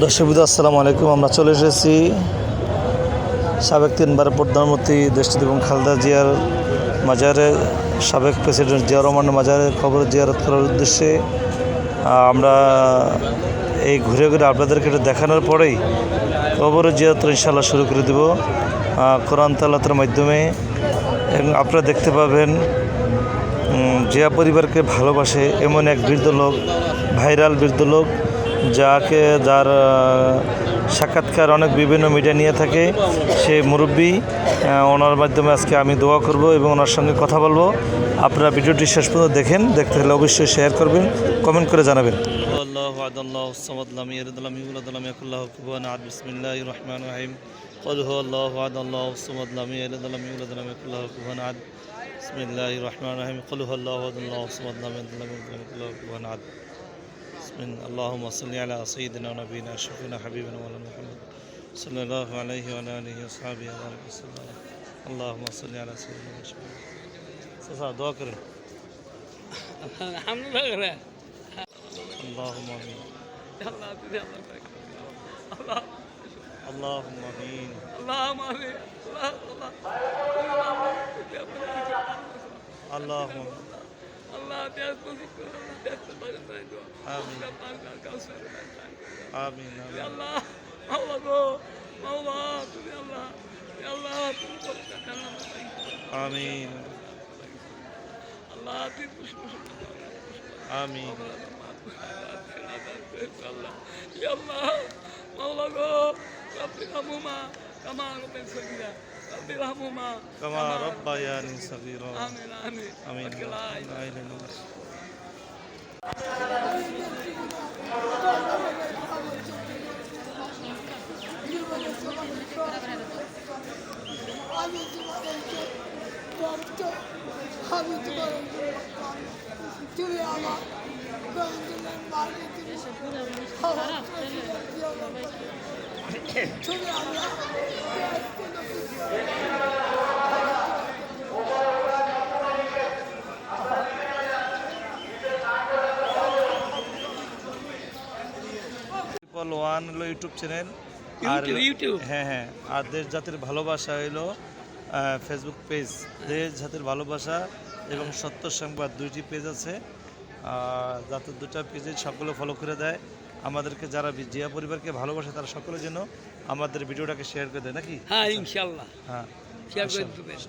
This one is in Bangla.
দর্শকবৃন্দ আসসালামু আলাইকুম। আমরা চলে এসেছি সাবেক তিনবারের প্রধানমন্ত্রী দেশটির এবং খালেদা জিয়ার মাজারে, সাবেক প্রেসিডেন্ট জিয়া রহমানের মাজারের কবর জিয়ারত করার উদ্দেশ্যে। আমরা এই ঘুরে ঘুরে আপনাদেরকে এটা দেখানোর পরেই কবর জিয়ারত ইনশাআল্লাহ শুরু করে দেব কোরআন তেলাওয়াতের মাধ্যমে। এবং আপনারা দেখতে পাবেন জিয়া পরিবারকে ভালোবাসে এমন এক বৃদ্ধ লোক, ভাইরাল বৃদ্ধ লোক, যার সাক্ষাৎকার অনেক বিভিন্ন মিডিয়া নিয়ে থাকে। সে মুরব্বী, ওনার মাধ্যমে আজকে আমি দোয়া করব এবং ওনার সঙ্গে কথা বলবো। আপনারা ভিডিওটি শেষ পর্যন্ত দেখেন, দেখতে হলে অবশ্যই শেয়ার করবেন, কমেন্ট করে জানাবেন। اللهم صل على سيدنا ونبينا شفينا حبيبنا مولانا محمد صلى الله عليه وعلى اله وصحبه وسلم. اللهم صل على سيدنا محمد. صلاه دعاء كرم. الحمد لله. اللهم امين. اللهم امين. اللهم امين. اللهم الله يحفظك. آمين آمين يا الله مولانا مولانا يا الله يا الله آمين الله تبوش آمين يا الله مولانا رب ارحمهما كما ربياني صغيرا رب ارحمهما كما ربياني صغيرا. آمين آمين آمين. তুমি আমার তুমি আমরা ওয়ান হলো ইউটিউব চ্যানেল, আর হ্যাঁ আর দেশ জাতির ভালোবাসা হলো ফেসবুক পেজ। দেশ জাতির ভালোবাসা এবং সত্য সংবাদ দুইটি পেজ আছে। যাতে দুটা পেজে সকলে ফলো করে দেয়। আমাদেরকে যারা জিয়া পরিবারকে ভালোবাসে তারা সকলের জন্য আমাদের ভিডিওটাকে শেয়ার করে দেয় নাকি? হ্যাঁ ইনশাআল্লাহ হ্যাঁ শেয়ার করে দেবেন।